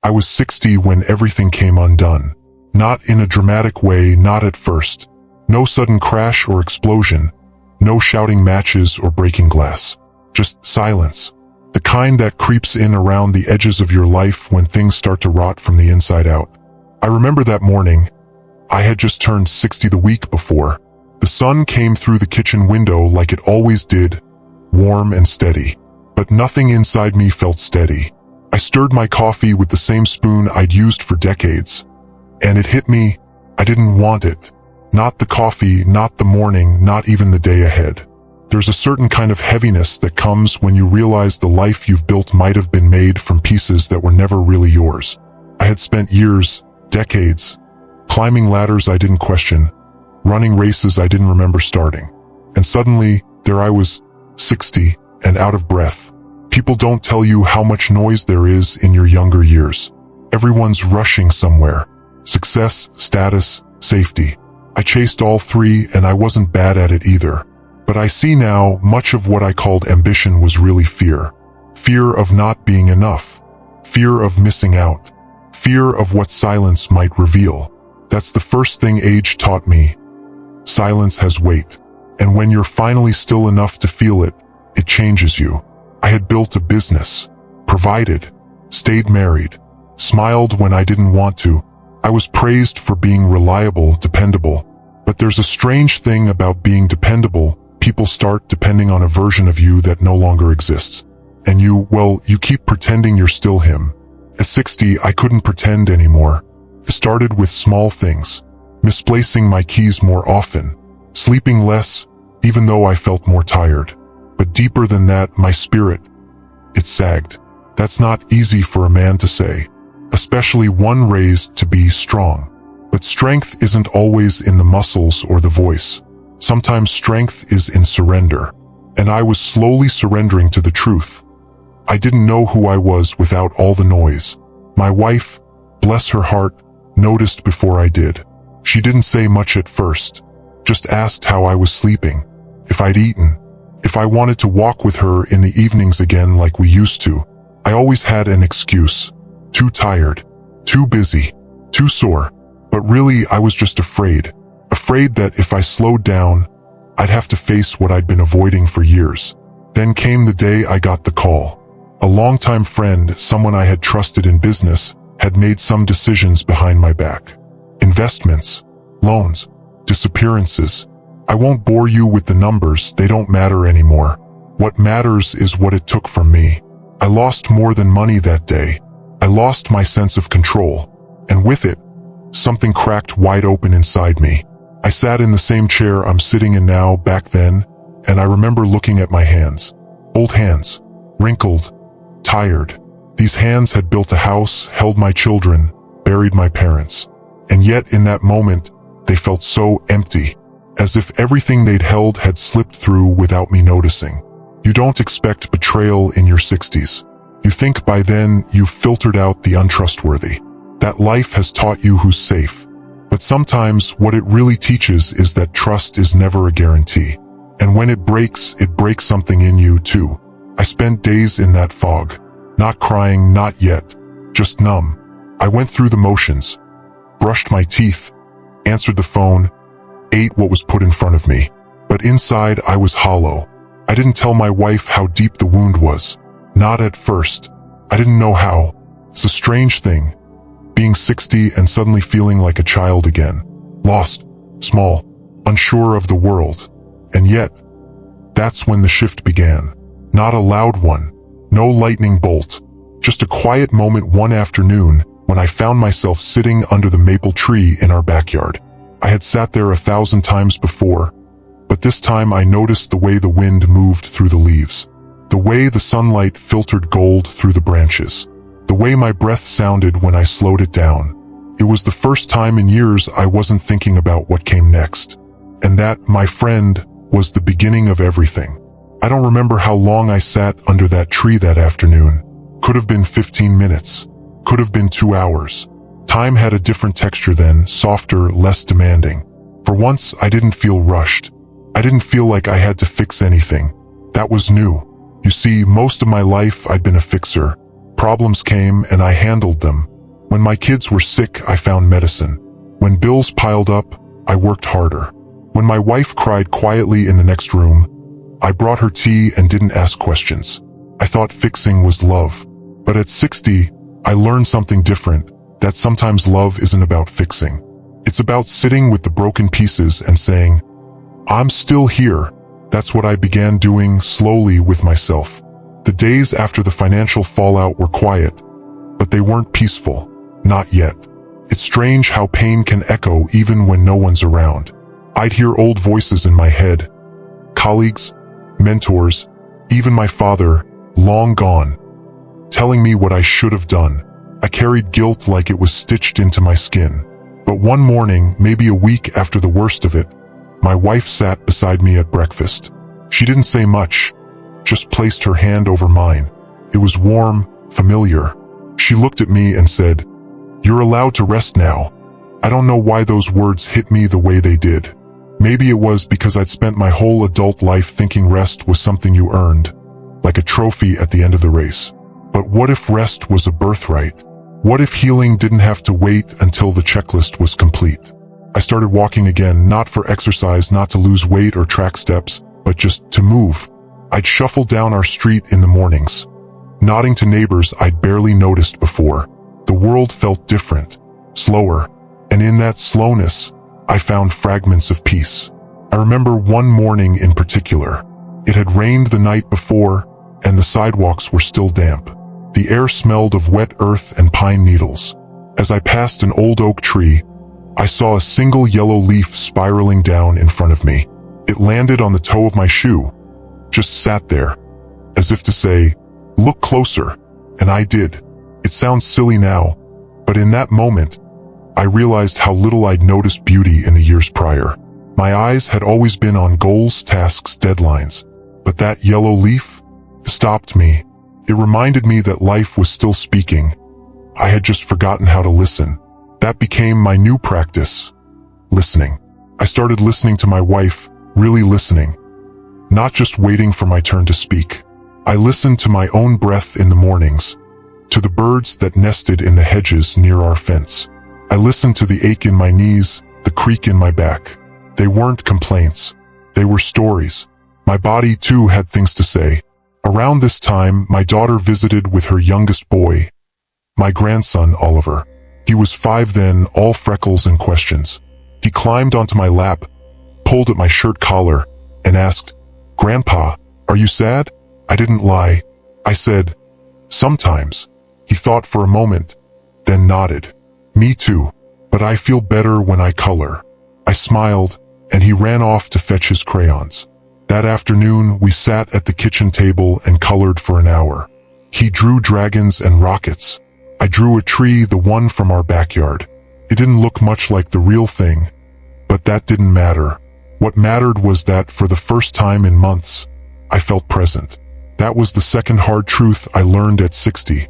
I was 60 when everything came undone. Not in a dramatic way, not at first. No sudden crash or explosion. No shouting matches or breaking glass. Just silence. The kind that creeps in around the edges of your life when things start to rot from the inside out. I remember that morning. I had just turned 60 the week before. The sun came through the kitchen window like it always did, warm and steady. But nothing inside me felt steady. I stirred my coffee with the same spoon I'd used for decades. And it hit me, I didn't want it. Not the coffee, not the morning, not even the day ahead. There's a certain kind of heaviness that comes when you realize the life you've built might have been made from pieces that were never really yours. I had spent years, decades, climbing ladders I didn't question, running races I didn't remember starting. And suddenly, there I was, 60, and out of breath. People don't tell you how much noise there is in your younger years. Everyone's rushing somewhere. Success, status, safety. I chased all three and I wasn't bad at it either. But I see now much of what I called ambition was really fear. Fear of not being enough. Fear of missing out. Fear of what silence might reveal. That's the first thing age taught me. Silence has weight. And when you're finally still enough to feel it, it changes you. I had built a business, provided, stayed married, smiled when I didn't want to. I was praised for being reliable, dependable. But there's a strange thing about being dependable. People start depending on a version of you that no longer exists. And you keep pretending you're still him. At 60, I couldn't pretend anymore. It started with small things. Misplacing my keys more often. Sleeping less, even though I felt more tired. But deeper than that, my spirit, it sagged. That's not easy for a man to say. Especially one raised to be strong. But strength isn't always in the muscles or the voice. Sometimes strength is in surrender. And I was slowly surrendering to the truth. I didn't know who I was without all the noise. My wife, bless her heart, noticed before I did. She didn't say much at first. Just asked how I was sleeping, if I'd eaten, if I wanted to walk with her in the evenings again like we used to. I always had an excuse. Too tired, too busy, too sore. But really, I was just afraid. Afraid that if I slowed down, I'd have to face what I'd been avoiding for years. Then came the day I got the call. A longtime friend, someone I had trusted in business, had made some decisions behind my back. Investments, loans, disappearances. I won't bore you with the numbers, they don't matter anymore. What matters is what it took from me. I lost more than money that day. I lost my sense of control. And with it, something cracked wide open inside me. I sat in the same chair I'm sitting in now back then, and I remember looking at my hands. Old hands, wrinkled, tired. These hands had built a house, held my children, buried my parents. And yet in that moment, they felt so empty, as if everything they'd held had slipped through without me noticing. You don't expect betrayal in your 60s. You think by then you've filtered out the untrustworthy. That life has taught you who's safe. But sometimes what it really teaches is that trust is never a guarantee. And when it breaks something in you too. I spent days in that fog. Not crying, not yet. Just numb. I went through the motions. Brushed my teeth. Answered the phone. Ate what was put in front of me. But inside I was hollow. I didn't tell my wife how deep the wound was. Not at first. I didn't know how. It's a strange thing. Being 60 and suddenly feeling like a child again. Lost, small, unsure of the world. And yet, that's when the shift began. Not a loud one. No lightning bolt. Just a quiet moment one afternoon when I found myself sitting under the maple tree in our backyard. I had sat there 1,000 times before, but this time I noticed the way the wind moved through the leaves. The way the sunlight filtered gold through the branches. The way my breath sounded when I slowed it down. It was the first time in years I wasn't thinking about what came next. And that, my friend, was the beginning of everything. I don't remember how long I sat under that tree that afternoon. Could have been 15 minutes. Could have been 2 hours. Time had a different texture then, softer, less demanding. For once, I didn't feel rushed. I didn't feel like I had to fix anything. That was new. You see, most of my life I'd been a fixer. Problems came and I handled them. When my kids were sick, I found medicine. When bills piled up, I worked harder. When my wife cried quietly in the next room, I brought her tea and didn't ask questions. I thought fixing was love. But at 60, I learned something different, that sometimes love isn't about fixing. It's about sitting with the broken pieces and saying, I'm still here. That's what I began doing slowly with myself. The days after the financial fallout were quiet, but they weren't peaceful. Not yet. It's strange how pain can echo even when no one's around. I'd hear old voices in my head. Colleagues, mentors, even my father, long gone, telling me what I should have done. I carried guilt like it was stitched into my skin. But one morning, maybe a week after the worst of it, my wife sat beside me at breakfast. She didn't say much, just placed her hand over mine. It was warm, familiar. She looked at me and said, "You're allowed to rest now." I don't know why those words hit me the way they did. Maybe it was because I'd spent my whole adult life thinking rest was something you earned, like a trophy at the end of the race. But what if rest was a birthright? What if healing didn't have to wait until the checklist was complete? I started walking again, not for exercise, not to lose weight or track steps, but just to move. I'd shuffle down our street in the mornings, nodding to neighbors I'd barely noticed before. The world felt different, slower, and in that slowness, I found fragments of peace. I remember one morning in particular. It had rained the night before, and the sidewalks were still damp. The air smelled of wet earth and pine needles. As I passed an old oak tree, I saw a single yellow leaf spiraling down in front of me. It landed on the toe of my shoe, just sat there, as if to say, "Look closer," and I did. It sounds silly now, but in that moment, I realized how little I'd noticed beauty in the years prior. My eyes had always been on goals, tasks, deadlines, but that yellow leaf stopped me. It reminded me that life was still speaking. I had just forgotten how to listen. That became my new practice, listening. I started listening to my wife, really listening, not just waiting for my turn to speak. I listened to my own breath in the mornings, to the birds that nested in the hedges near our fence. I listened to the ache in my knees, the creak in my back. They weren't complaints. They were stories. My body too had things to say. Around this time, my daughter visited with her youngest boy, my grandson Oliver. He was 5 then, all freckles and questions. He climbed onto my lap, pulled at my shirt collar, and asked, "Grandpa, are you sad?" I didn't lie. I said, "Sometimes." He thought for a moment, then nodded. "Me too, but I feel better when I color." I smiled, and he ran off to fetch his crayons. That afternoon, we sat at the kitchen table and colored for an hour. He drew dragons and rockets. I drew a tree, the one from our backyard. It didn't look much like the real thing, but that didn't matter. What mattered was that for the first time in months, I felt present. That was the second hard truth I learned at 60.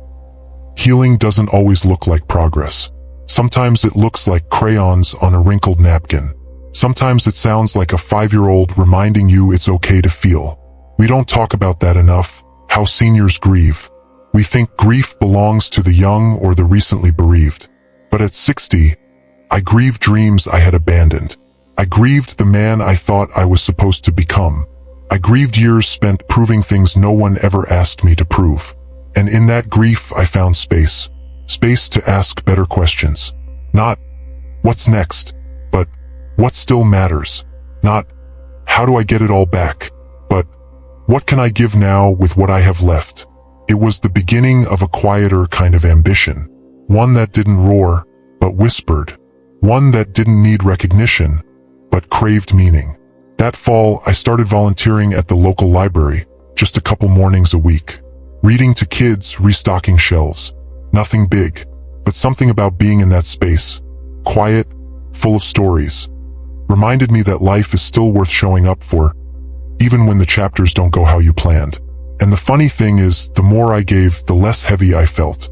Healing doesn't always look like progress. Sometimes it looks like crayons on a wrinkled napkin. Sometimes it sounds like a 5-year-old reminding you it's okay to feel. We don't talk about that enough, how seniors grieve. We think grief belongs to the young or the recently bereaved. But at 60, I grieved dreams I had abandoned. I grieved the man I thought I was supposed to become. I grieved years spent proving things no one ever asked me to prove. And in that grief I found space. Space to ask better questions. Not, what's next? But, what still matters? Not, how do I get it all back? But, what can I give now with what I have left? It was the beginning of a quieter kind of ambition. One that didn't roar, but whispered. One that didn't need recognition, but craved meaning. That fall, I started volunteering at the local library, just a couple mornings a week. Reading to kids, restocking shelves. Nothing big, but something about being in that space, quiet, full of stories, reminded me that life is still worth showing up for, even when the chapters don't go how you planned. And the funny thing is, the more I gave, the less heavy I felt.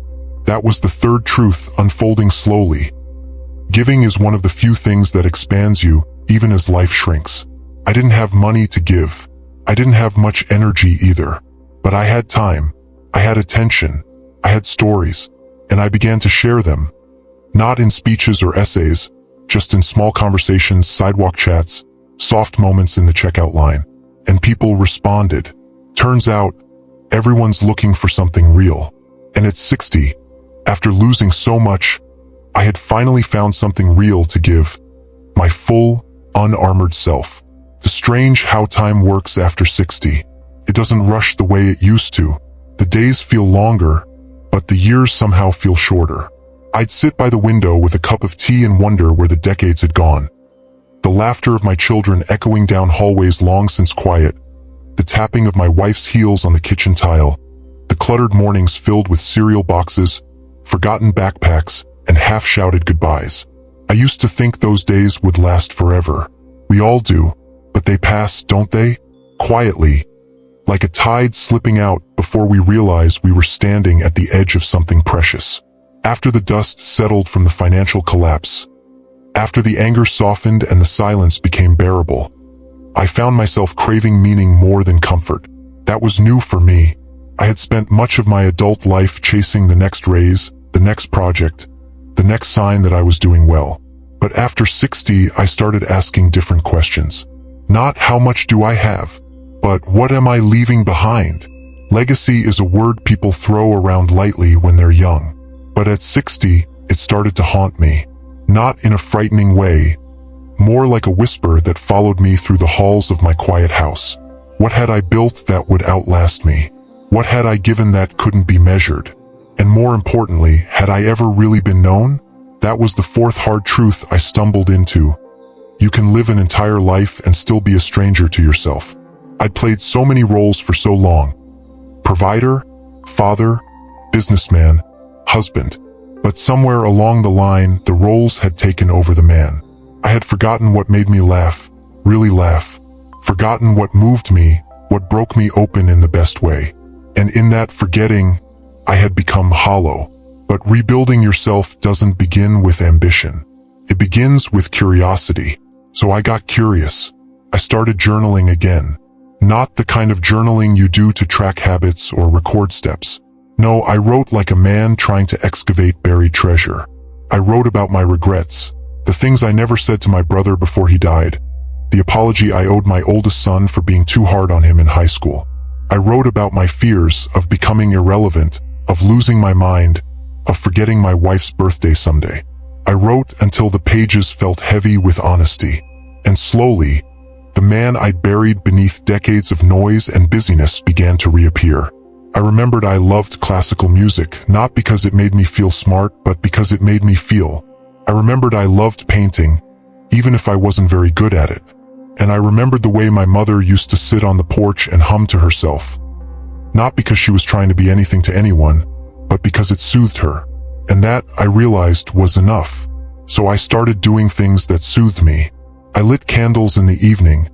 That was the third truth unfolding slowly. Giving is one of the few things that expands you, even as life shrinks. I didn't have money to give. I didn't have much energy either. But I had time. I had attention. I had stories, and I began to share them. Not in speeches or essays, just in small conversations, sidewalk chats, soft moments in the checkout line. And people responded. Turns out, everyone's looking for something real. And at 60, after losing so much, I had finally found something real to give. My full, unarmored self. The strange how time works after 60. It doesn't rush the way it used to. The days feel longer, but the years somehow feel shorter. I'd sit by the window with a cup of tea and wonder where the decades had gone. The laughter of my children echoing down hallways long since quiet, the tapping of my wife's heels on the kitchen tile, the cluttered mornings filled with cereal boxes, forgotten backpacks, and half-shouted goodbyes. I used to think those days would last forever. We all do, but they pass, don't they? Quietly, like a tide slipping out before we realize we were standing at the edge of something precious. After the dust settled from the financial collapse, after the anger softened and the silence became bearable, I found myself craving meaning more than comfort. That was new for me. I had spent much of my adult life chasing the next raise, the next project, the next sign that I was doing well. But after 60, I started asking different questions. Not how much do I have, but what am I leaving behind? Legacy is a word people throw around lightly when they're young. But at 60, it started to haunt me. Not in a frightening way, more like a whisper that followed me through the halls of my quiet house. What had I built that would outlast me? What had I given that couldn't be measured? And more importantly, had I ever really been known? That was the fourth hard truth I stumbled into. You can live an entire life and still be a stranger to yourself. I'd played so many roles for so long. Provider, father, businessman, husband. But somewhere along the line, the roles had taken over the man. I had forgotten what made me laugh, really laugh. Forgotten what moved me, what broke me open in the best way. And in that forgetting, I had become hollow. But rebuilding yourself doesn't begin with ambition. It begins with curiosity. So I got curious. I started journaling again. Not the kind of journaling you do to track habits or record steps. No, I wrote like a man trying to excavate buried treasure. I wrote about my regrets, the things I never said to my brother before he died, the apology I owed my oldest son for being too hard on him in high school. I wrote about my fears of becoming irrelevant, of losing my mind, of forgetting my wife's birthday someday. I wrote until the pages felt heavy with honesty. And slowly, the man I'd buried beneath decades of noise and busyness began to reappear. I remembered I loved classical music, not because it made me feel smart, but because it made me feel. I remembered I loved painting, even if I wasn't very good at it. And I remembered the way my mother used to sit on the porch and hum to herself. Not because she was trying to be anything to anyone, but because it soothed her. And that, I realized, was enough. So I started doing things that soothed me. I lit candles in the evening,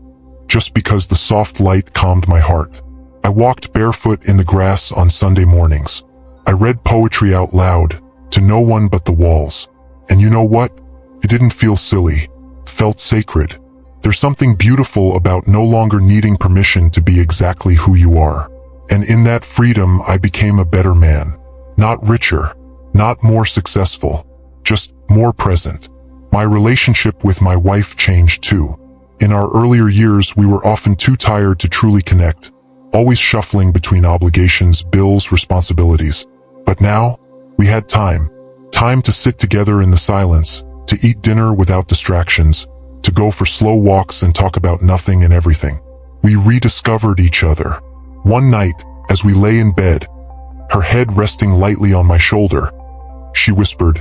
just because the soft light calmed my heart. I walked barefoot in the grass on Sunday mornings. I read poetry out loud, to no one but the walls. And you know what? It didn't feel silly. It felt sacred. There's something beautiful about no longer needing permission to be exactly who you are. And in that freedom, I became a better man. Not richer, not more successful, just more present. My relationship with my wife changed too. In our earlier years, we were often too tired to truly connect, always shuffling between obligations, bills, responsibilities. But now, we had time. Time to sit together in the silence, to eat dinner without distractions, to go for slow walks and talk about nothing and everything. We rediscovered each other. One night, as we lay in bed, her head resting lightly on my shoulder, she whispered,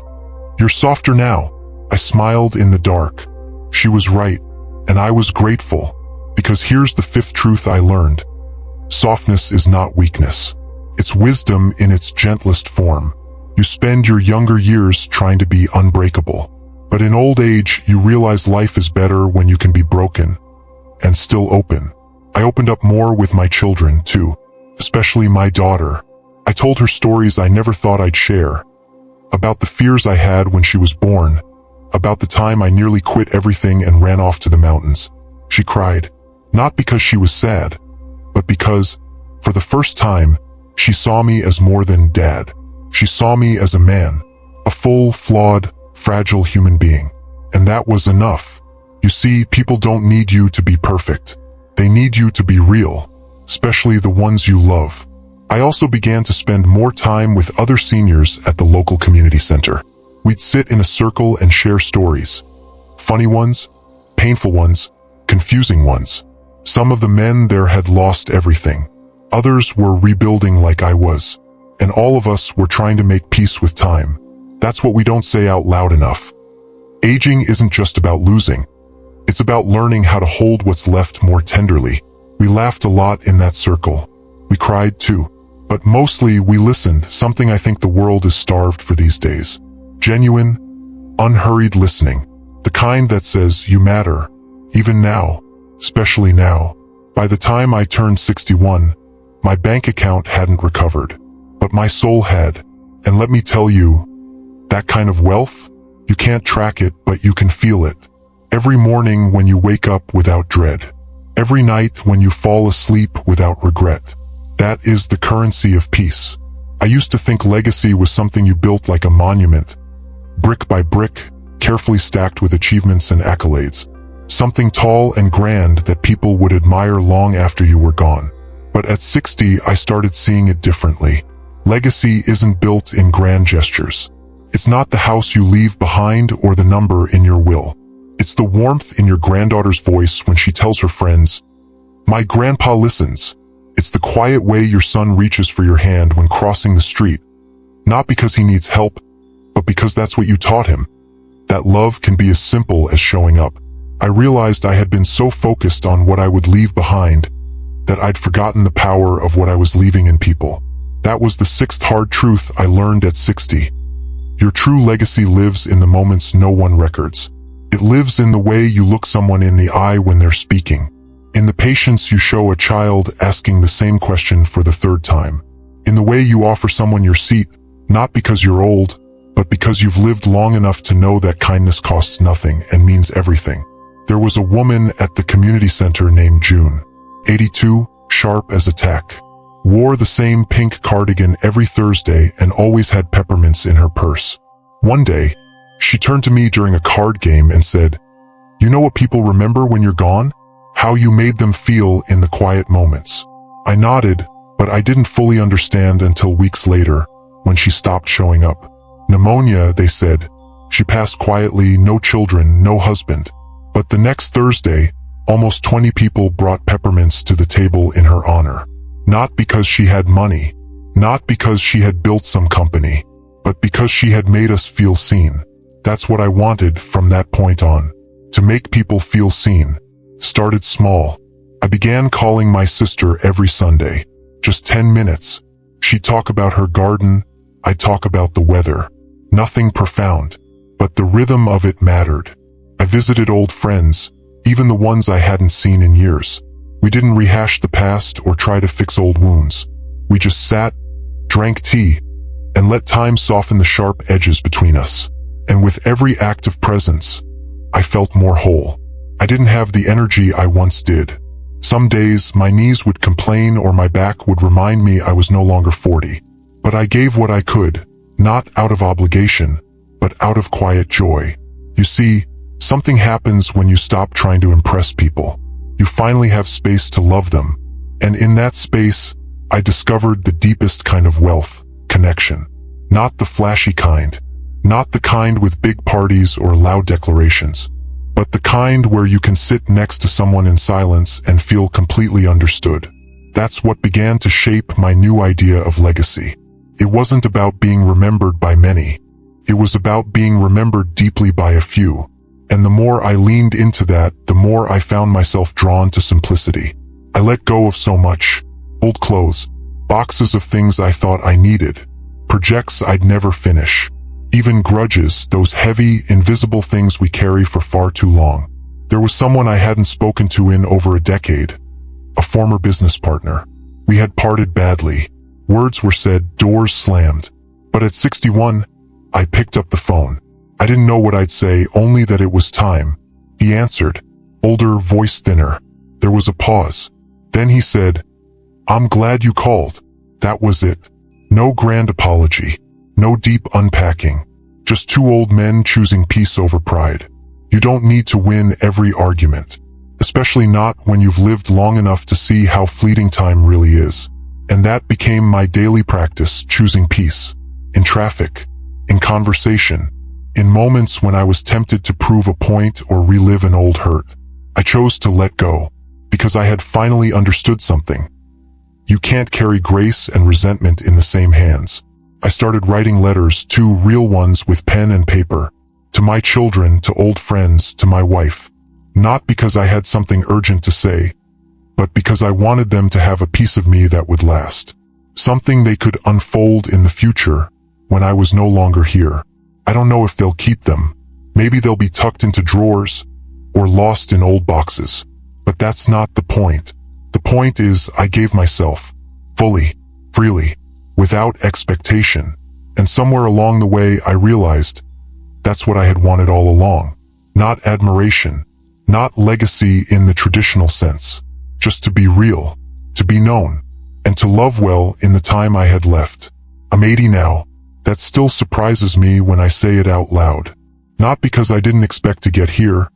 "You're softer now." I smiled in the dark. She was right, and I was grateful, because here's the fifth truth I learned. Softness is not weakness. It's wisdom in its gentlest form. You spend your younger years trying to be unbreakable. But in old age, you realize life is better when you can be broken and still open. I opened up more with my children, too, especially my daughter. I told her stories I never thought I'd share, about the fears I had when she was born, about the time I nearly quit everything and ran off to the mountains. She cried, not because she was sad, but because, for the first time, she saw me as more than dad. She saw me as a man, a full, flawed, fragile human being. And that was enough. You see, people don't need you to be perfect. They need you to be real, especially the ones you love. I also began to spend more time with other seniors at the local community center. We'd sit in a circle and share stories. Funny ones, painful ones, confusing ones. Some of the men there had lost everything. Others were rebuilding like I was. And all of us were trying to make peace with time. That's what we don't say out loud enough. Aging isn't just about losing. It's about learning how to hold what's left more tenderly. We laughed a lot in that circle. We cried too. But mostly we listened, something I think the world is starved for these days. Genuine, unhurried listening. The kind that says, you matter. Even now. Especially now. By the time I turned 61, my bank account hadn't recovered. But my soul had. And let me tell you, that kind of wealth, you can't track it, but you can feel it. Every morning when you wake up without dread. Every night when you fall asleep without regret. That is the currency of peace. I used to think legacy was something you built like a monument. Brick by brick, carefully stacked with achievements and accolades. Something tall and grand that people would admire long after you were gone. But at 60, I started seeing it differently. Legacy isn't built in grand gestures. It's not the house you leave behind or the number in your will. It's the warmth in your granddaughter's voice when she tells her friends, "My grandpa listens." It's the quiet way your son reaches for your hand when crossing the street. Not because he needs help, but because that's what you taught him. That love can be as simple as showing up. I realized I had been so focused on what I would leave behind that I'd forgotten the power of what I was leaving in people. That was the sixth hard truth I learned at 60. Your true legacy lives in the moments no one records. It lives in the way you look someone in the eye when they're speaking. In the patience you show a child asking the same question for the third time. In the way you offer someone your seat, not because you're old, but because you've lived long enough to know that kindness costs nothing and means everything. There was a woman at the community center named June. 82, sharp as a tack. Wore the same pink cardigan every Thursday and always had peppermints in her purse. One day, she turned to me during a card game and said, "You know what people remember when you're gone? How you made them feel in the quiet moments." I nodded, but I didn't fully understand until weeks later, when she stopped showing up. Pneumonia, they said. She passed quietly, no children, no husband. But the next Thursday, almost 20 people brought peppermints to the table in her honor. Not because she had money, not because she had built some company, but because she had made us feel seen. That's what I wanted from that point on. To make people feel seen. Started small. I began calling my sister every Sunday. Just 10 minutes. She'd talk about her garden, I'd talk about the weather. Nothing profound, but the rhythm of it mattered. I visited old friends, even the ones I hadn't seen in years. We didn't rehash the past or try to fix old wounds. We just sat, drank tea, and let time soften the sharp edges between us. And with every act of presence, I felt more whole. I didn't have the energy I once did. Some days, my knees would complain or my back would remind me I was no longer 40. But I gave what I could, not out of obligation, but out of quiet joy. You see, something happens when you stop trying to impress people. You finally have space to love them. And in that space, I discovered the deepest kind of wealth, connection. Not the flashy kind. Not the kind with big parties or loud declarations. But the kind where you can sit next to someone in silence and feel completely understood. That's what began to shape my new idea of legacy. It wasn't about being remembered by many. It was about being remembered deeply by a few. And the more I leaned into that, the more I found myself drawn to simplicity. I let go of so much. Old clothes, boxes of things I thought I needed, projects I'd never finish. Even grudges, those heavy, invisible things we carry for far too long. There was someone I hadn't spoken to in over a decade. A former business partner. We had parted badly. Words were said, doors slammed. But at 61, I picked up the phone. I didn't know what I'd say, only that it was time. He answered. Older, voice thinner. There was a pause. Then he said, "I'm glad you called." That was it. No grand apology. No deep unpacking. Just two old men choosing peace over pride. You don't need to win every argument, especially not when you've lived long enough to see how fleeting time really is. And that became my daily practice, choosing peace. In traffic, in conversation, in moments when I was tempted to prove a point or relive an old hurt. I chose to let go, because I had finally understood something. You can't carry grace and resentment in the same hands. I started writing letters, two real ones with pen and paper, to my children, to old friends, to my wife. Not because I had something urgent to say, but because I wanted them to have a piece of me that would last. Something they could unfold in the future, when I was no longer here. I don't know if they'll keep them. Maybe they'll be tucked into drawers, or lost in old boxes. But that's not the point. The point is, I gave myself, fully, freely, without expectation. And somewhere along the way I realized, that's what I had wanted all along. Not admiration, not legacy in the traditional sense. Just to be real, to be known, and to love well in the time I had left. I'm 80 now. That still surprises me when I say it out loud. Not because I didn't expect to get here,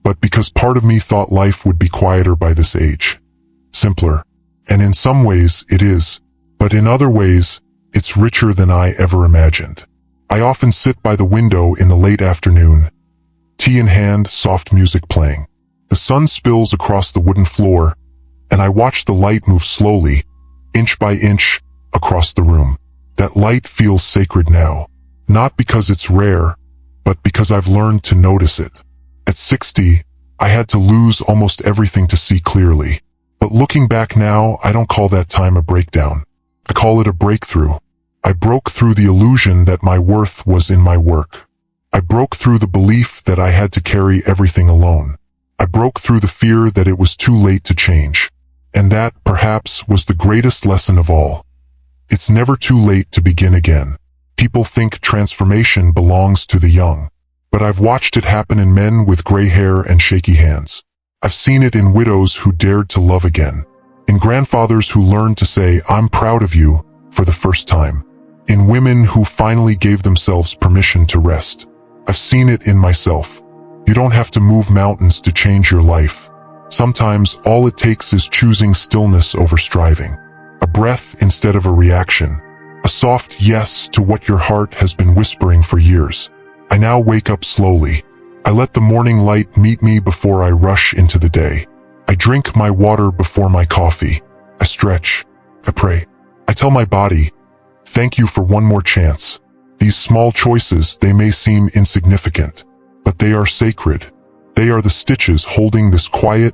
but because part of me thought life would be quieter by this age. Simpler. And in some ways it is. But in other ways, it's richer than I ever imagined. I often sit by the window in the late afternoon, tea in hand, soft music playing. The sun spills across the wooden floor, and I watch the light move slowly, inch by inch, across the room. That light feels sacred now, not because it's rare, but because I've learned to notice it. At 60, I had to lose almost everything to see clearly. But looking back now, I don't call that time a breakdown. I call it a breakthrough. I broke through the illusion that my worth was in my work. I broke through the belief that I had to carry everything alone. I broke through the fear that it was too late to change. And that, perhaps, was the greatest lesson of all. It's never too late to begin again. People think transformation belongs to the young. But I've watched it happen in men with gray hair and shaky hands. I've seen it in widows who dared to love again. In grandfathers who learned to say, "I'm proud of you," for the first time. In women who finally gave themselves permission to rest. I've seen it in myself. You don't have to move mountains to change your life. Sometimes all it takes is choosing stillness over striving. A breath instead of a reaction. A soft yes to what your heart has been whispering for years. I now wake up slowly. I let the morning light meet me before I rush into the day. I drink my water before my coffee. I stretch. I pray. I tell my body, thank you for one more chance. These small choices, they may seem insignificant, but they are sacred. They are the stitches holding this quiet,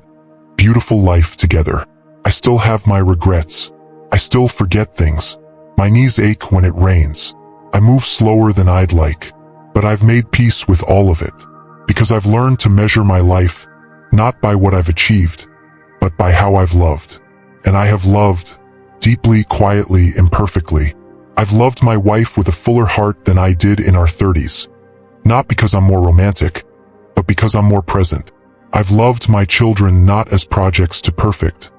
beautiful life together. I still have my regrets. I still forget things. My knees ache when it rains. I move slower than I'd like, but I've made peace with all of it, because I've learned to measure my life, not by what I've achieved, but by how I've loved. And I have loved, deeply, quietly, imperfectly. I've loved my wife with a fuller heart than I did in our 30s. Not because I'm more romantic, but because I'm more present. I've loved my children not as projects to perfect,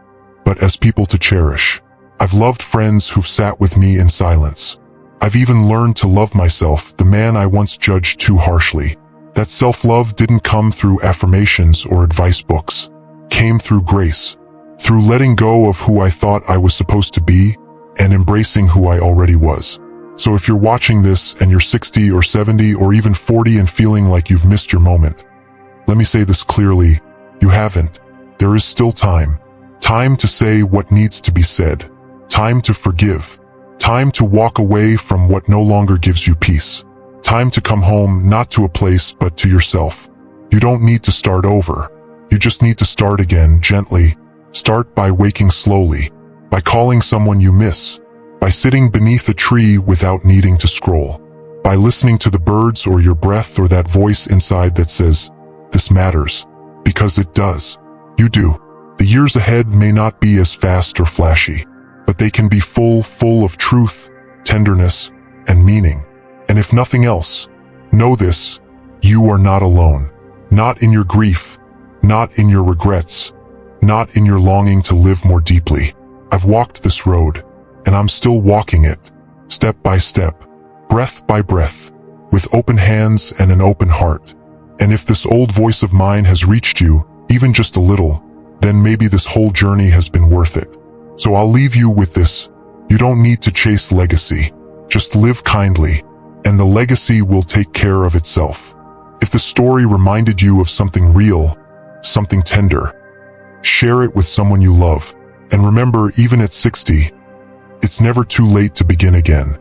but as people to cherish. I've loved friends who've sat with me in silence. I've even learned to love myself, the man I once judged too harshly. That self-love didn't come through affirmations or advice books. It came through grace. Through letting go of who I thought I was supposed to be and embracing who I already was. So if you're watching this and you're 60 or 70 or even 40 and feeling like you've missed your moment, let me say this clearly, you haven't. There is still time. Time to say what needs to be said. Time to forgive. Time to walk away from what no longer gives you peace. Time to come home, not to a place, but to yourself. You don't need to start over. You just need to start again, gently. Start by waking slowly, by calling someone you miss, by sitting beneath a tree without needing to scroll, by listening to the birds or your breath or that voice inside that says, this matters, because it does. You do. The years ahead may not be as fast or flashy, but they can be full of truth, tenderness, and meaning. And if nothing else, know this, you are not alone. Not in your grief, not in your regrets, not in your longing to live more deeply. I've walked this road, and I'm still walking it, step by step, breath by breath, with open hands and an open heart. And if this old voice of mine has reached you, even just a little, then maybe this whole journey has been worth it. So I'll leave you with this. You don't need to chase legacy. Just live kindly, and the legacy will take care of itself. If the story reminded you of something real, something tender, share it with someone you love. And remember, even at 60, it's never too late to begin again.